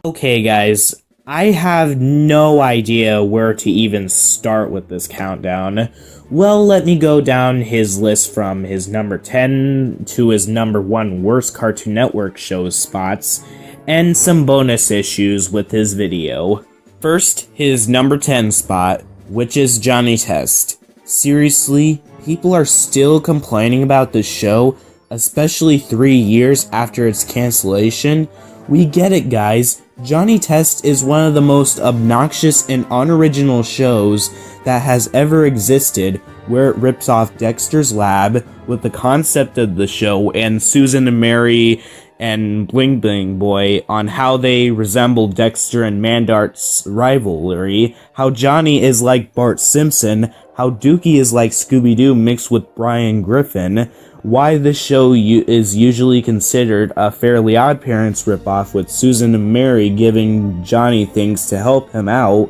Okay, guys, I have no idea where to even start with this countdown. Well, let me go down his list from his number 10 to his number 1 worst Cartoon Network shows spots, and some bonus issues with his video. First, his number 10 spot, which is Jonny Test. Seriously, people are still complaining about this show, especially 3 years after its cancellation. We get it, guys. Jonny Test is one of the most obnoxious and unoriginal shows that has ever existed, where it rips off Dexter's Lab with the concept of the show and Susan and Mary and Bling Bling Boy on how they resemble Dexter and Mandart's rivalry, how Jonny is like Bart Simpson, how Dookie is like Scooby-Doo mixed with Brian Griffin, why this show is usually considered a Fairly Odd Parents ripoff with Susan and Mary giving Jonny things to help him out,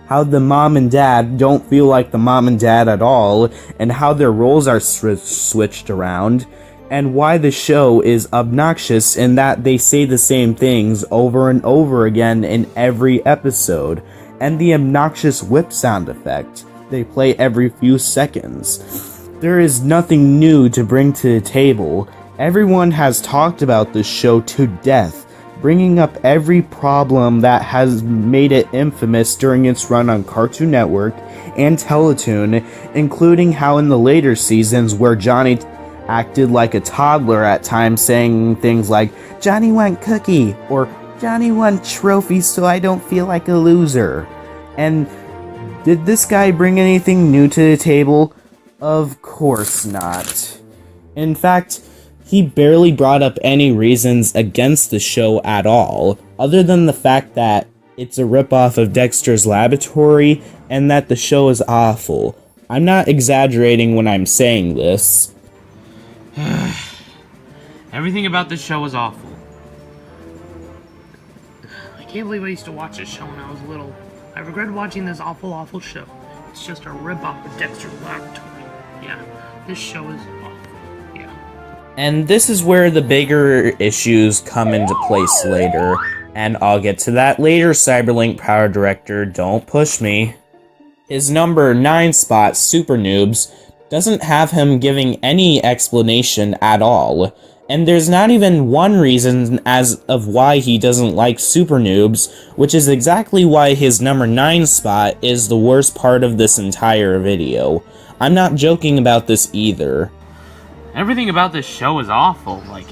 how the mom and dad don't feel like the mom and dad at all, and how their roles are switched around, and why the show is obnoxious in that they say the same things over and over again in every episode, and the obnoxious whip sound effect they play every few seconds. There is nothing new to bring to the table. Everyone has talked about this show to death, bringing up every problem that has made it infamous during its run on Cartoon Network and Teletoon, including how in the later seasons where Jonny acted like a toddler at times, saying things like, "Jonny want cookie," or "Jonny want trophy so I don't feel like a loser." And did this guy bring anything new to the table? Of course not. In fact, he barely brought up any reasons against the show at all, other than the fact that it's a ripoff of Dexter's Laboratory and that the show is awful. I'm not exaggerating when I'm saying this. Everything about this show is awful. I can't believe I used to watch this show when I was little. I regret watching this awful show. It's just a ripoff of Dexter's Laboratory. Yeah, this show is awful. Yeah. And this is where the bigger issues come into place later, and I'll get to that later, Cyberlink Power Director, don't push me. His number 9 spot, Super Noobs, doesn't have him giving any explanation at all, and there's not even one reason as of why he doesn't like Super Noobs, which is exactly why his number 9 spot is the worst part of this entire video. I'm not joking about this either. Everything about this show is awful. Like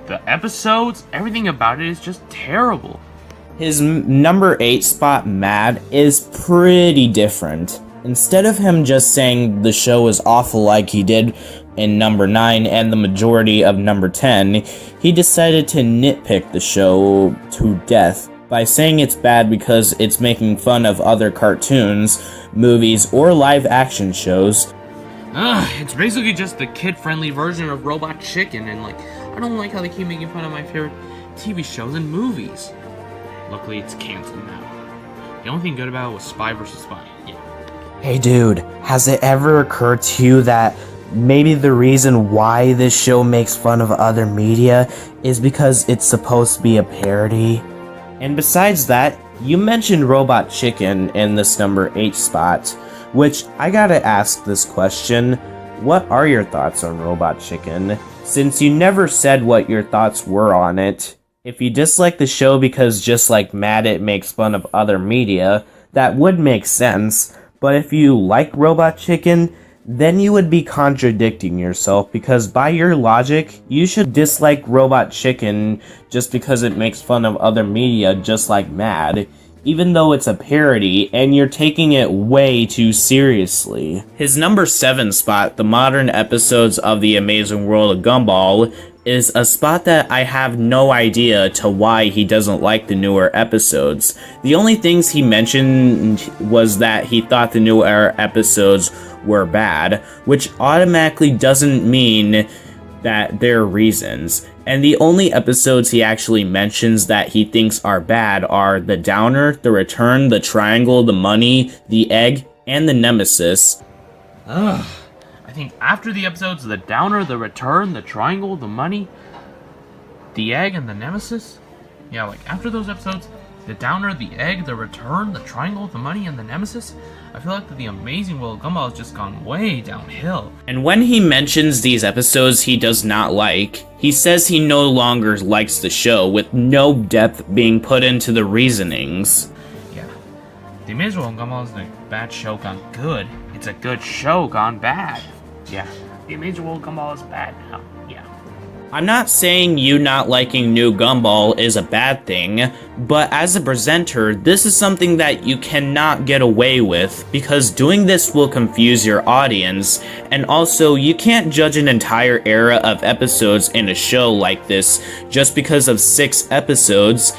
the episodes, everything about it is just terrible. His number 8 spot, Mad, is pretty different. Instead of him just saying the show is awful like he did in number 9 and the majority of number 10, he decided to nitpick the show to death by saying it's bad because it's making fun of other cartoons, movies, or live-action shows. It's basically just the kid-friendly version of Robot Chicken, and I don't like how they keep making fun of my favorite TV shows and movies. Luckily, it's canceled now. The only thing good about it was Spy vs. Spy. Yeah. Hey dude, has it ever occurred to you that maybe the reason why this show makes fun of other media is because it's supposed to be a parody? And besides that, you mentioned Robot Chicken in this number 8 spot, which I gotta ask this question. What are your thoughts on Robot Chicken? Since you never said what your thoughts were on it, if you dislike the show because just like Mad it makes fun of other media, that would make sense, but if you like Robot Chicken, then you would be contradicting yourself, because by your logic, you should dislike Robot Chicken just because it makes fun of other media just like Mad, even though it's a parody and you're taking it way too seriously. His number 7 spot, the modern episodes of The Amazing World of Gumball, is a spot that I have no idea to why he doesn't like the newer episodes. The only things he mentioned was that he thought the newer episodes were bad, which automatically doesn't mean that they're reasons. And the only episodes he actually mentions that he thinks are bad are the Downer, the Return, the Triangle, the Money, the Egg, and the Nemesis. I think after the episodes, the Downer, the Return, the Triangle, the Money, The egg and the nemesis? Yeah, like, after those episodes, the downer, the egg, the return, the triangle, the money, and the nemesis, I feel like the amazing Will of Gumball has just gone way downhill. And when he mentions these episodes he does not like, he says he no longer likes the show, with no depth being put into the reasonings. Yeah, the amazing Will of Gumball is a bad show gone good. It's a good show gone bad. Yeah, the amazing Will of Gumball is bad now. Yeah. I'm not saying you not liking New Gumball is a bad thing, but as a presenter, this is something that you cannot get away with, because doing this will confuse your audience, and also you can't judge an entire era of episodes in a show like this just because of 6 episodes.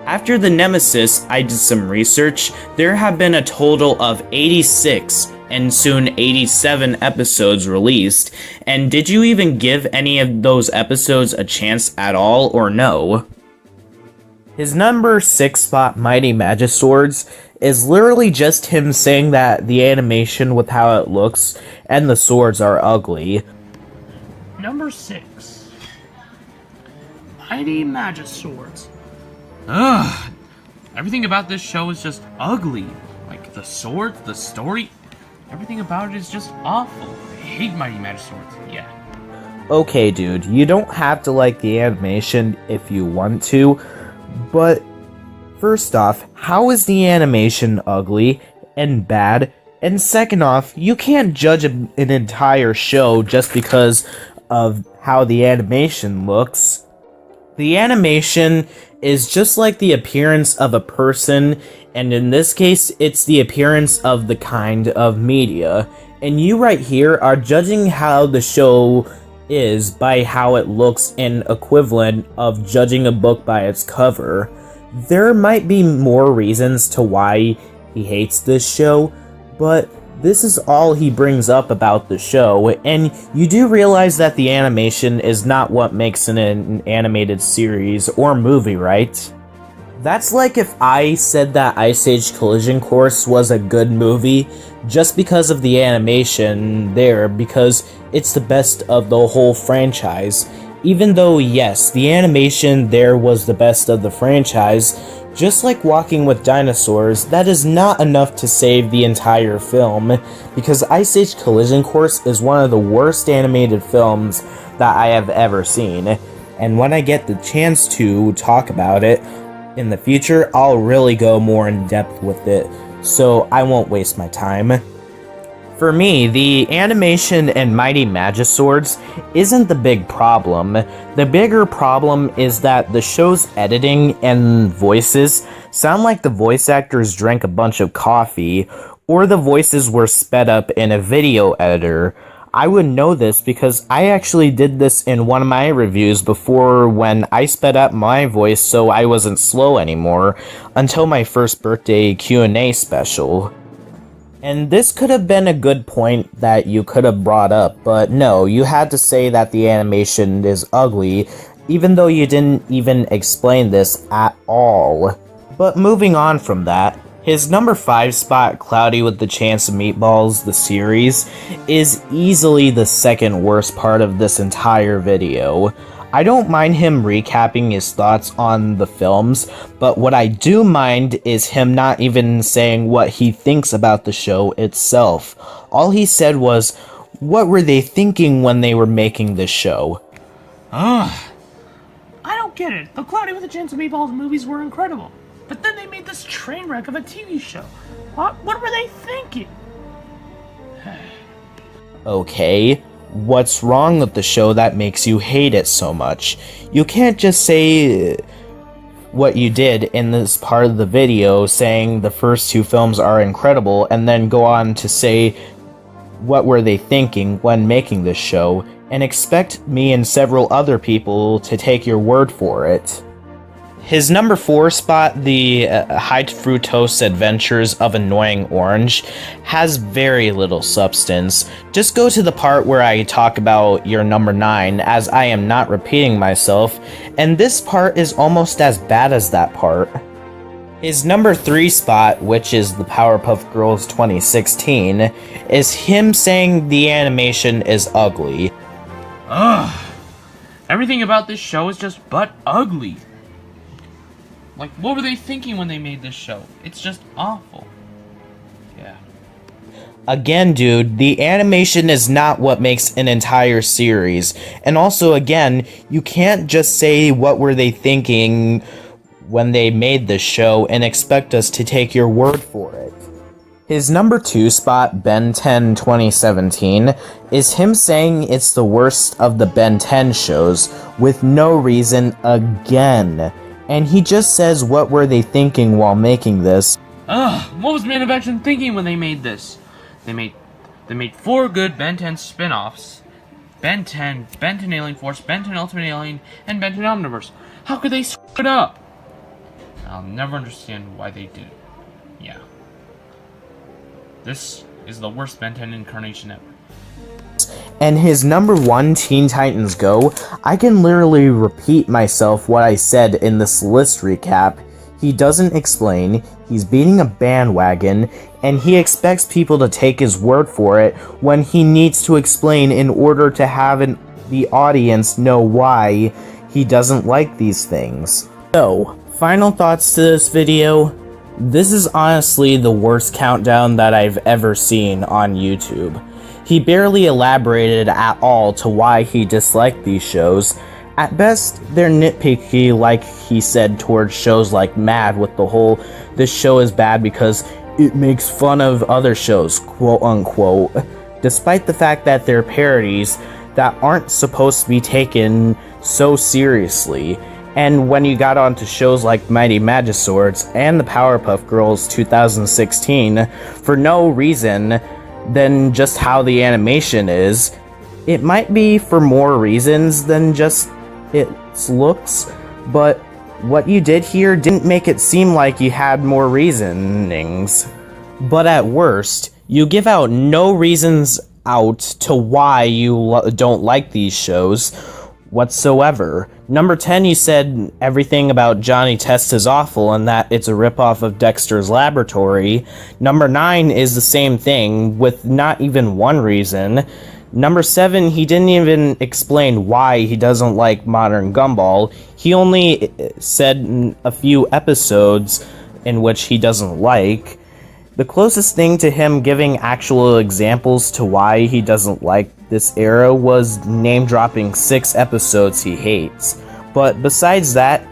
After the Nemesis, I did some research. There have been a total of 86 and soon 87 episodes released, and did you even give any of those episodes a chance at all, or no? His number 6 spot, Mighty Magiswords, is literally just him saying that the animation with how it looks and the swords are ugly. Number 6. Mighty Magiswords. Ugh. Everything about this show is just ugly. Like, the swords, the story, everything about it is just awful. I hate Mighty Magiswords. Yeah. Okay, dude, you don't have to like the animation if you want to, but first off, how is the animation ugly and bad? And second off, you can't judge an entire show just because of how the animation looks. The animation is just like the appearance of a person, and in this case, it's the appearance of the kind of media. And you right here are judging how the show is by how it looks, in equivalent of judging a book by its cover. There might be more reasons to why he hates this show, but this is all he brings up about the show, and you do realize that the animation is not what makes an animated series or movie, right? That's like if I said that Ice Age Collision Course was a good movie just because of the animation there, because it's the best of the whole franchise. Even though, yes, the animation there was the best of the franchise, just like Walking with Dinosaurs, that is not enough to save the entire film, because Ice Age Collision Course is one of the worst animated films that I have ever seen. And when I get the chance to talk about it in the future, I'll really go more in depth with it, so I won't waste my time. For me, the animation in Mighty Magiswords isn't the big problem. The bigger problem is that the show's editing and voices sound like the voice actors drank a bunch of coffee, or the voices were sped up in a video editor. I would know this because I actually did this in one of my reviews before, when I sped up my voice so I wasn't slow anymore, until my first birthday Q&A special. And this could have been a good point that you could have brought up, but no, you had to say that the animation is ugly, even though you didn't even explain this at all. But moving on from that, his number 5 spot, Cloudy with the Chance of Meatballs, the series, is easily the second worst part of this entire video. I don't mind him recapping his thoughts on the films, but what I do mind is him not even saying what he thinks about the show itself. All he said was, what were they thinking when they were making this show? Ugh. I don't get it. The Cloudy with a Chance of Meatballs movies were incredible, but then they made this train wreck of a TV show. What were they thinking? Okay. What's wrong with the show that makes you hate it so much? You can't just say what you did in this part of the video, saying the first 2 films are incredible, and then go on to say what were they thinking when making this show, and expect me and several other people to take your word for it. His number 4 spot, the High Fructose Adventures of Annoying Orange, has very little substance. Just go to the part where I talk about your number 9, as I am not repeating myself, and this part is almost as bad as that part. His number 3 spot, which is the Powerpuff Girls 2016, is him saying the animation is ugly. Ugh. Everything about this show is just butt ugly. Like, what were they thinking when they made this show? It's just awful. Yeah. Again, dude, the animation is not what makes an entire series. And also, again, you can't just say what were they thinking when they made this show and expect us to take your word for it. His number 2 spot, Ben 10 2017, is him saying it's the worst of the Ben 10 shows with no reason again. And he just says what were they thinking while making this. Ugh, what was Man of Action thinking when they made this? They made 4 good Ben 10 spin-offs. Ben 10, Ben 10 Alien Force, Ben 10 Ultimate Alien, and Ben 10 Omniverse. How could they screw it up? I'll never understand why they did it. Yeah. This is the worst Ben 10 incarnation ever. And his number 1, Teen Titans Go, I can literally repeat myself what I said in this list recap. He doesn't explain, he's beating a bandwagon, and he expects people to take his word for it when he needs to explain in order to have the audience know why he doesn't like these things. So, final thoughts to this video. This is honestly the worst countdown that I've ever seen on YouTube. He barely elaborated at all to why he disliked these shows. At best, they're nitpicky, like he said towards shows like Mad with the whole, this show is bad because it makes fun of other shows, quote unquote, despite the fact that they're parodies that aren't supposed to be taken so seriously. And when you got onto shows like Mighty Magiswords and the Powerpuff Girls 2016, for no reason than just how the animation is, it might be for more reasons than just its looks, but what you did here didn't make it seem like you had more reasonings. But at worst, you give out no reasons out to why you don't like these shows whatsoever. Number 10, you said everything about Jonny Test is awful and that it's a ripoff of Dexter's Laboratory. Number 9 is the same thing, with not even one reason. Number 7, he didn't even explain why he doesn't like Modern Gumball. He only said in a few episodes in which he doesn't like. The closest thing to him giving actual examples to why he doesn't like this era was name-dropping 6 episodes he hates. But besides that,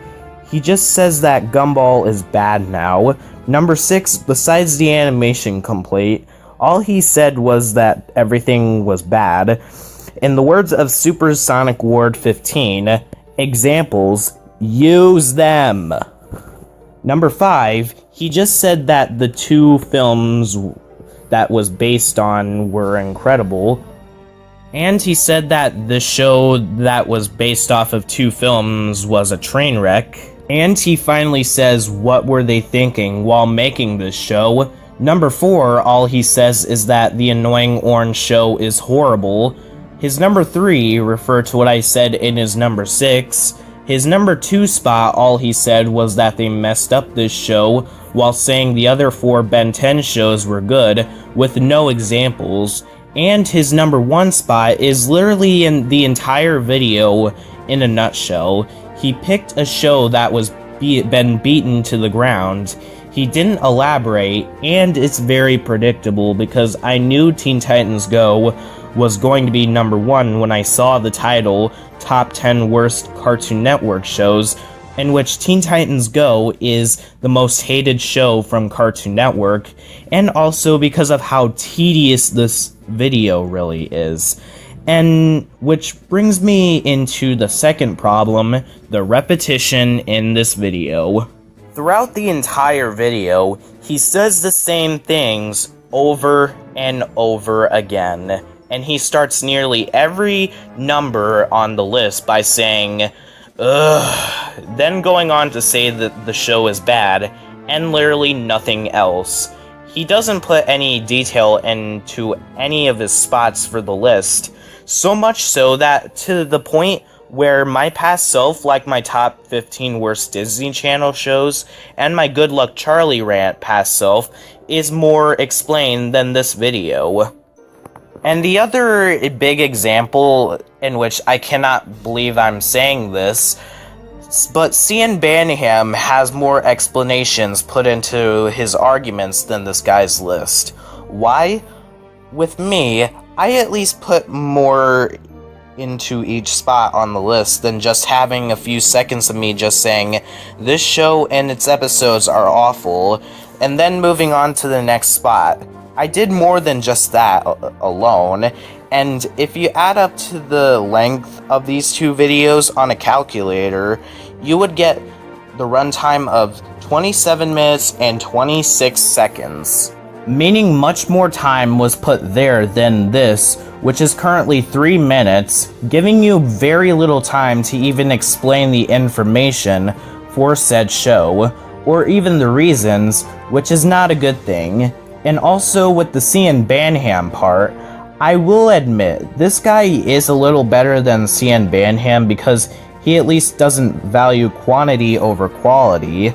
he just says that Gumball is bad now. Number 6, besides the animation complaint, all he said was that everything was bad. In the words of Supersonic Ward 15, examples, use them. Number 5, he just said that the 2 films that was based on were incredible. And he said that the show that was based off of 2 films was a train wreck. And he finally says what were they thinking while making this show. Number 4, all he says is that the annoying orange show is horrible. His number 3 referred to what I said in his number 6. His number 2 spot, all he said was that they messed up this show, while saying the other 4 Ben 10 shows were good, with no examples. And his number 1 spot is literally in the entire video in a nutshell. He picked a show that was been beaten to the ground. He didn't elaborate, and it's very predictable because I knew Teen Titans Go was going to be number 1 when I saw the title, Top 10 Worst Cartoon Network Shows, in which Teen Titans Go is the most hated show from Cartoon Network, and also because of how tedious this video really is. And which brings me into the second problem, the repetition in this video. Throughout the entire video, he says the same things over and over again, and he starts nearly every number on the list by saying, ugh, then going on to say that the show is bad, and literally nothing else. He doesn't put any detail into any of his spots for the list, so much so that to the point where my past self liked my top 15 worst Disney Channel shows, and my Good Luck Charlie rant past self is more explained than this video. And the other big example in which I cannot believe I'm saying this, but Cian Banham has more explanations put into his arguments than this guy's list. Why? With me, I at least put more into each spot on the list than just having a few seconds of me just saying, this show and its episodes are awful, and then moving on to the next spot. I did more than just that alone, and if you add up to the length of these two videos on a calculator, you would get the runtime of 27 minutes and 26 seconds. Meaning much more time was put there than this, which is currently 3 minutes, giving you very little time to even explain the information for said show, or even the reasons, which is not a good thing. And also with the Cian Banham part, I will admit, this guy is a little better than Cian Banham because he at least doesn't value quantity over quality.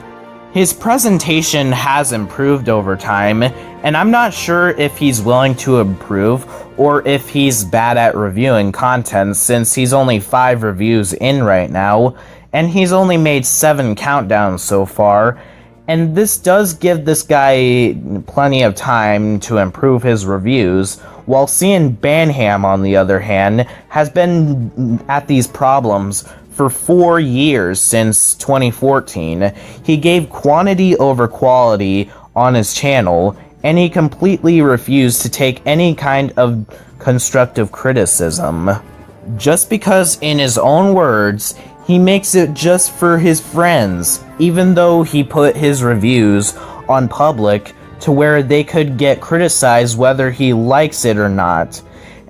His presentation has improved over time, and I'm not sure if he's willing to improve or if he's bad at reviewing content since he's only 5 reviews in right now, and he's only made 7 countdowns so far, and this does give this guy plenty of time to improve his reviews, while Cian Banham, on the other hand, has been at these problems for 4 years since 2014. He gave quantity over quality on his channel, and he completely refused to take any kind of constructive criticism. Just because, in his own words, he makes it just for his friends, even though he put his reviews on public to where they could get criticized whether he likes it or not.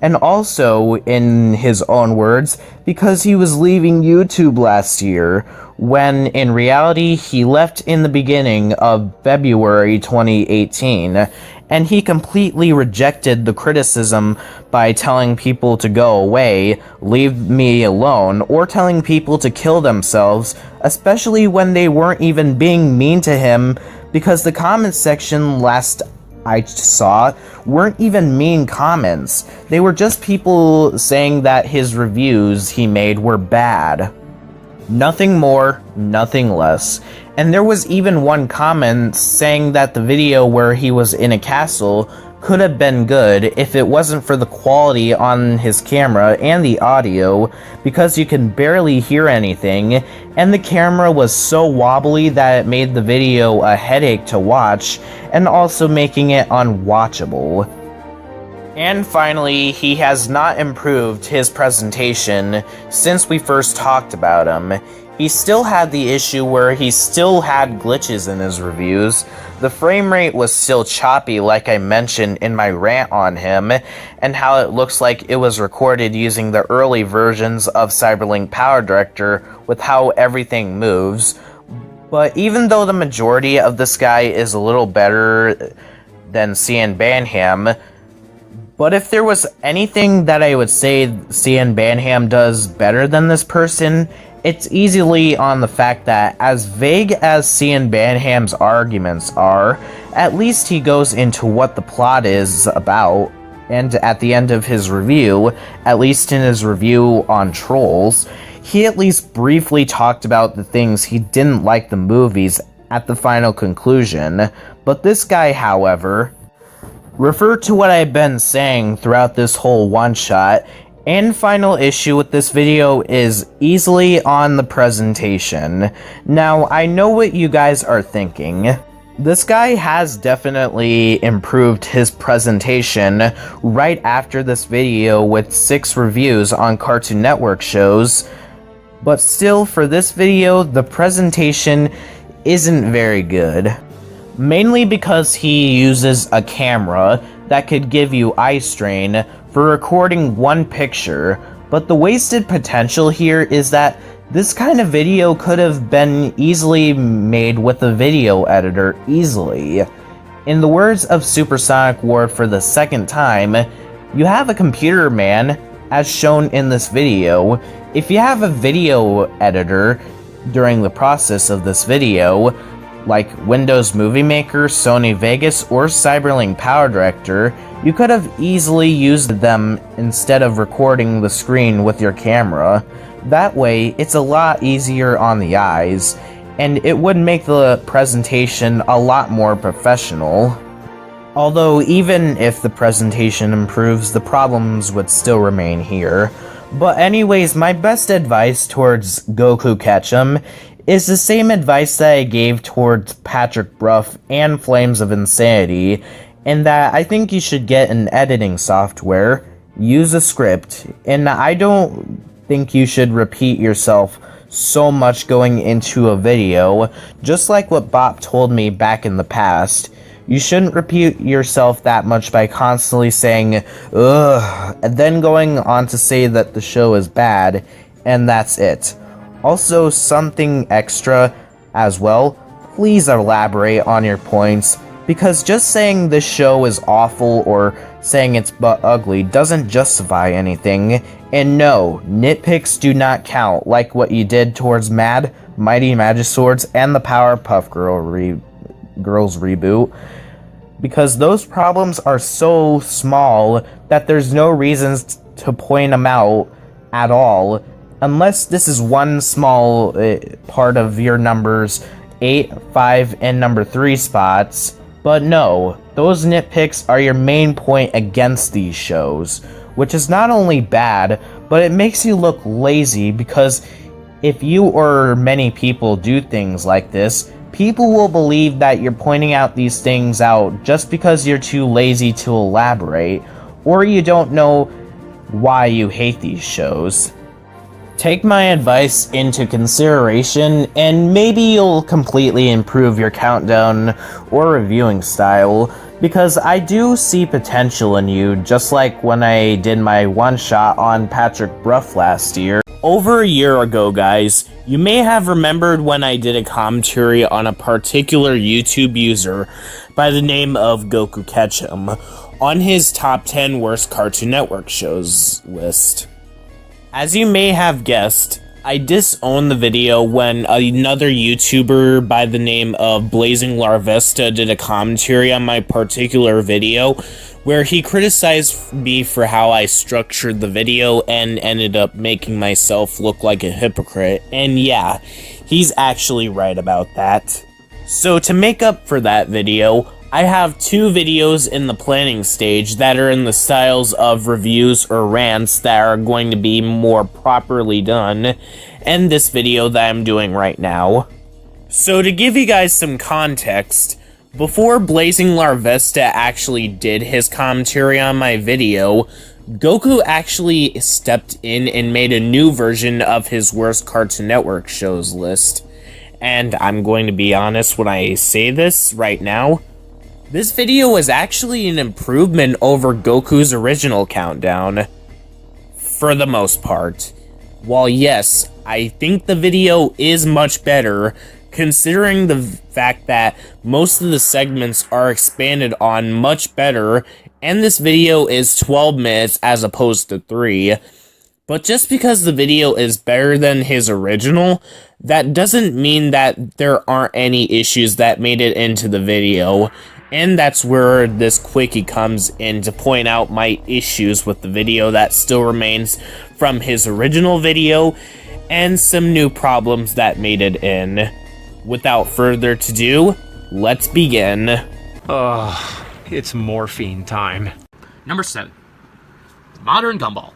And also, in his own words, because he was leaving YouTube last year, when in reality he left in the beginning of February 2018, and he completely rejected the criticism by telling people to go away, leave me alone, or telling people to kill themselves, especially when they weren't even being mean to him, because the comment section last I saw weren't even mean comments. They were just people saying that his reviews he made were bad. Nothing more, nothing less. And there was even one comment saying that the video where he was in a castle could have been good if it wasn't for the quality on his camera and the audio, because you can barely hear anything, and the camera was so wobbly that it made the video a headache to watch, and also making it unwatchable. And finally, he has not improved his presentation since we first talked about him. He still had the issue where he still had glitches in his reviews. The frame rate was still choppy, like I mentioned in my rant on him, and how it looks like it was recorded using the early versions of Cyberlink Power Director with how everything moves. But even though the majority of this guy is a little better than Cian Banham, but if there was anything that I would say Cian Banham does better than this person, it's easily on the fact that, as vague as Cian Banham's arguments are, at least he goes into what the plot is about, and at the end of his review, at least in his review on Trolls, he at least briefly talked about the things he didn't like the movies at the final conclusion. But this guy, however, refer to what I've been saying throughout this whole one-shot, and final issue with this video is easily on the presentation. Now, I know what you guys are thinking. This guy has definitely improved his presentation right after this video with 6 reviews on Cartoon Network shows, but still for this video, the presentation isn't very good. Mainly because he uses a camera that could give you eye strain for recording one picture, but the wasted potential here is that this kind of video could have been easily made with a video editor easily. In the words of Supersonic Ward for the second time, you have a computer man, as shown in this video. If you have a video editor during the process of this video, like Windows Movie Maker, Sony Vegas, or Cyberlink Power Director, You could have easily used them instead of recording the screen with your camera. That way, it's a lot easier on the eyes, and it would make the presentation a lot more professional. Although, even if the presentation improves, the problems would still remain here. But anyways, my best advice towards Goku Ketchum is the same advice that I gave towards Patrick Bruff and Flames of Insanity, in that I think you should get an editing software, use a script, and I don't think you should repeat yourself so much going into a video, just like what Bop told me back in the past. You shouldn't repeat yourself that much by constantly saying, ugh, and then going on to say that the show is bad, and that's it. Also, something extra as well, please elaborate on your points, because just saying this show is awful or saying it's butt ugly doesn't justify anything. And no, nitpicks do not count, like what you did towards Mad, Mighty Magiswords, and the Powerpuff Girls reboot, because those problems are so small that there's no reasons to point them out at all, unless this is one small part of your numbers 8, 5, and number 3 spots. But no, those nitpicks are your main point against these shows, which is not only bad, but it makes you look lazy, because if you or many people do things like this, people will believe that you're pointing out these things out just because you're too lazy to elaborate, or you don't know why you hate these shows. Take my advice into consideration, and maybe you'll completely improve your countdown or reviewing style, because I do see potential in you, just like when I did my one-shot on Patrick Bruff last year. Over a year ago, guys, you may have remembered when I did a commentary on a particular YouTube user by the name of Goku Ketchum on his top 10 worst Cartoon Network shows list. As you may have guessed, I disowned the video when another YouTuber by the name of Blazing Larvesta did a commentary on my particular video, where he criticized me for how I structured the video and ended up making myself look like a hypocrite. And yeah, he's actually right about that. So to make up for that video, I have 2 videos in the planning stage that are in the styles of reviews or rants that are going to be more properly done, and this video that I'm doing right now. So to give you guys some context, before Blazing Larvesta actually did his commentary on my video, Goku actually stepped in and made a new version of his worst Cartoon Network shows list. And I'm going to be honest when I say this right now, this video was actually an improvement over Goku's original countdown, for the most part. While yes, I think the video is much better, considering the fact that most of the segments are expanded on much better, and this video is 12 minutes as opposed to 3. But just because the video is better than his original, that doesn't mean that there aren't any issues that made it into the video. And that's where this quickie comes in to point out my issues with the video that still remains from his original video, and some new problems that made it in. Without further ado, let's begin. Oh, it's morphine time. Number 7. Modern Gumball.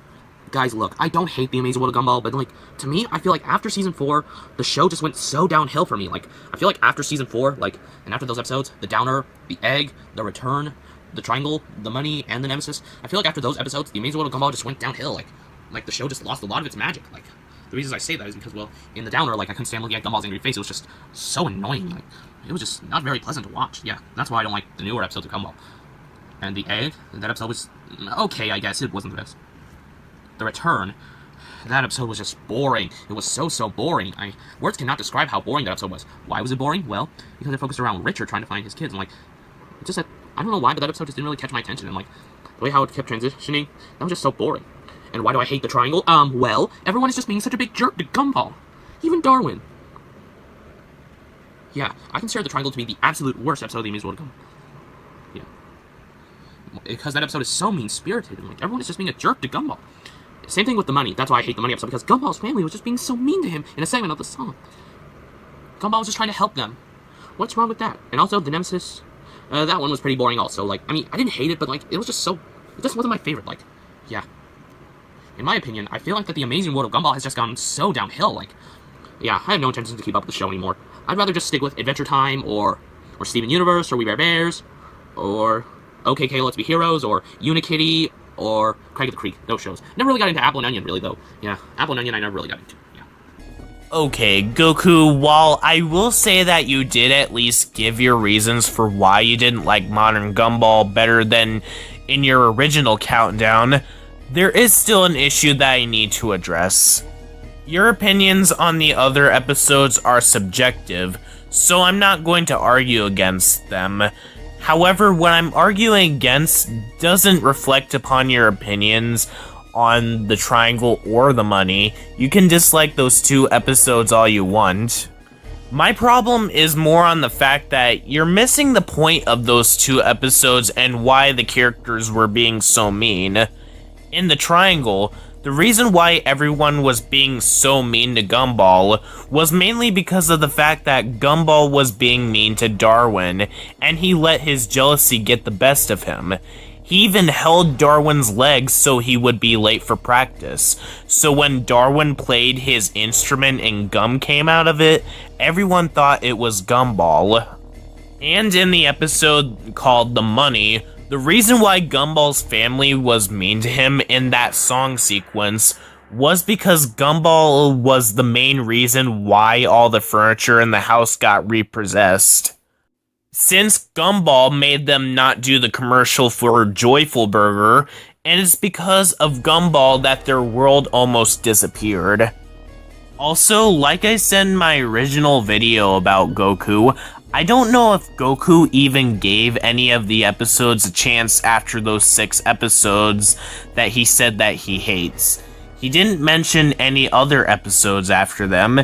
Guys, look, I don't hate The Amazing World of Gumball, but, like, to me, I feel like after Season 4, the show just went so downhill for me. Like, I feel like after Season 4, like, and after those episodes, the Downer, the Egg, the Return, the Triangle, the Money, and the Nemesis, I feel like after those episodes, The Amazing World of Gumball just went downhill. Like the show just lost a lot of its magic. Like, the reasons I say that is because, well, in the Downer, like, I couldn't stand looking at Gumball's angry face. It was just so annoying. Like, it was just not very pleasant to watch. Yeah, that's why I don't like the newer episodes of Gumball. And the Egg, that episode was okay, I guess. It wasn't the best. The Return, that episode was just boring. It was so boring. Words cannot describe how boring that episode was. Why was it boring? Well, because it focused around Richard trying to find his kids, and, like, it just that, I don't know why, but that episode just didn't really catch my attention, and, like, the way how it kept transitioning, that was just so boring. And why do I hate the Triangle? Well, everyone is just being such a big jerk to Gumball. Even Darwin. Yeah, I consider the Triangle to be the absolute worst episode of The Amazing World of Gumball. Yeah. because that episode is so mean-spirited, and like everyone is just being a jerk to Gumball. Same thing with the money. That's why I hate the money episode, because Gumball's family was just being so mean to him in a segment of the song. Gumball was just trying to help them. What's wrong with that? And also, the Nemesis, that one was pretty boring also. Like, I mean, I didn't hate it, but like, it was just so, it just wasn't my favorite. Like, yeah. In my opinion, I feel like that the Amazing World of Gumball has just gone so downhill. Like, yeah, I have no intention to keep up with the show anymore. I'd rather just stick with Adventure Time, or Steven Universe, or We Bear Bears, or OKK Let's Be Heroes, or Unikitty, or Craig of the Creek. Those shows. Never really got into Apple and Onion, really, though. Yeah, Apple and Onion I never really got into. Yeah. Okay, Goku, while I will say that you did at least give your reasons for why you didn't like Modern Gumball better than in your original countdown, there is still an issue that I need to address. Your opinions on the other episodes are subjective, so I'm not going to argue against them. However, what I'm arguing against doesn't reflect upon your opinions on the triangle or the money. You can dislike those two episodes all you want. My problem is more on the fact that you're missing the point of those two episodes and why the characters were being so mean. In the triangle, the reason why everyone was being so mean to Gumball was mainly because of the fact that Gumball was being mean to Darwin, and he let his jealousy get the best of him. He even held Darwin's legs so he would be late for practice. So when Darwin played his instrument and gum came out of it, everyone thought it was Gumball. And in the episode called The Money, the reason why Gumball's family was mean to him in that song sequence was because Gumball was the main reason why all the furniture in the house got repossessed. Since Gumball made them not do the commercial for Joyful Burger, and it's because of Gumball that their world almost disappeared. Also, like I said in my original video about Goku, I don't know if Goku even gave any of the episodes a chance after those 6 episodes that he said that he hates. He didn't mention any other episodes after them,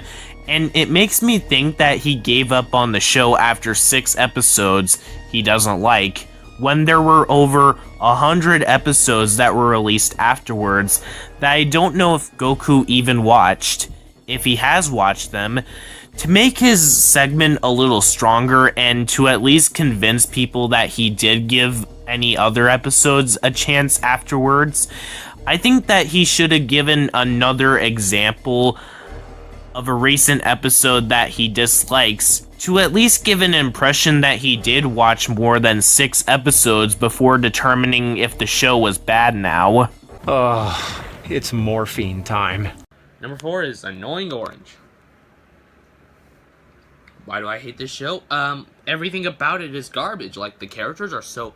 and it makes me think that he gave up on the show after 6 episodes he doesn't like, when there were over 100 episodes that were released afterwards that I don't know if Goku even watched. If he has watched them, to make his segment a little stronger and to at least convince people that he did give any other episodes a chance afterwards, I think that he should have given another example of a recent episode that he dislikes to at least give an impression that he did watch more than 6 episodes before determining if the show was bad now. Ugh, it's morphine time. Number 4 is Annoying Orange. Why do I hate this show? Everything about it is garbage. Like, the characters are so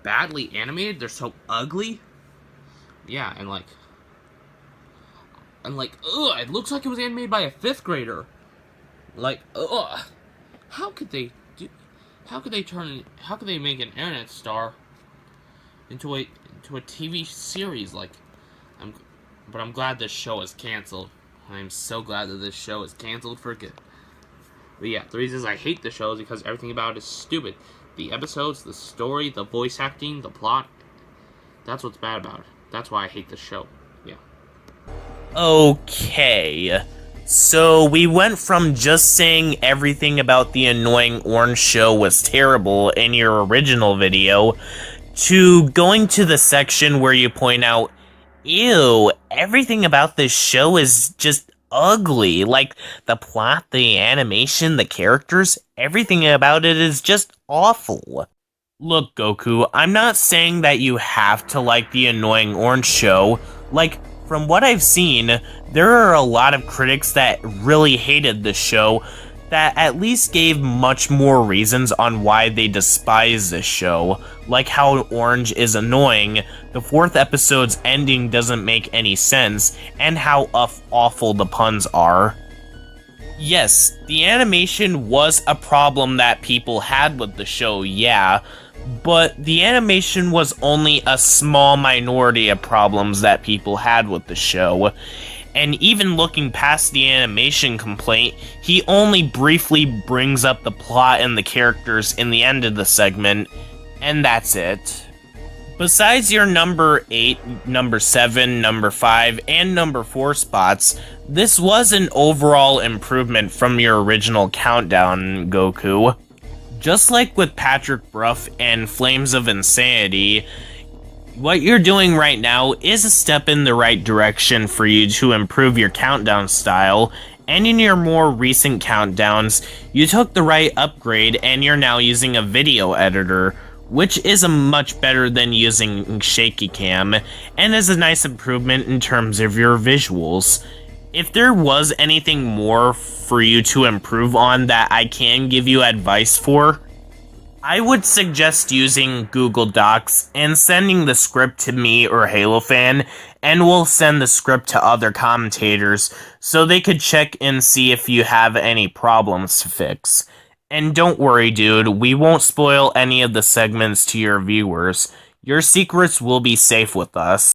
badly animated. They're so ugly. Yeah, and like, ugh, it looks like it was animated by a 5th grader. Like, ugh. How could they make an internet star into a TV series? Like, but I'm glad this show is canceled. I'm so glad that this show is canceled for good. But yeah, the reasons I hate the show is because everything about it is stupid. The episodes, the story, the voice acting, the plot. That's what's bad about it. That's why I hate this show. Yeah. Okay. So we went from just saying everything about the Annoying Orange show was terrible in your original video to going to the section where you point out, ew, everything about this show is just ugly. Like, the plot, the animation, the characters, everything about it is just awful. Look, Goku, I'm not saying that you have to like the Annoying Orange show. Like, from what I've seen, there are a lot of critics that really hated the show that at least gave much more reasons on why they despise this show, like how Orange is annoying, the 4th episode's ending doesn't make any sense, and how awful the puns are. Yes, the animation was a problem that people had with the show, yeah, but the animation was only a small minority of problems that people had with the show. And even looking past the animation complaint, he only briefly brings up the plot and the characters in the end of the segment, and that's it. Besides your number 8, number 7, number 5, and number 4 spots, this was an overall improvement from your original countdown, Goku. Just like with Patrick Bruff and Flames of Insanity, what you're doing right now is a step in the right direction for you to improve your countdown style, and in your more recent countdowns, you took the right upgrade and you're now using a video editor, which is a much better than using shaky cam, and is a nice improvement in terms of your visuals. If there was anything more for you to improve on that I can give you advice for, I would suggest using Google Docs and sending the script to me or HaloFan, and we'll send the script to other commentators so they could check and see if you have any problems to fix. And don't worry, dude, we won't spoil any of the segments to your viewers. Your secrets will be safe with us.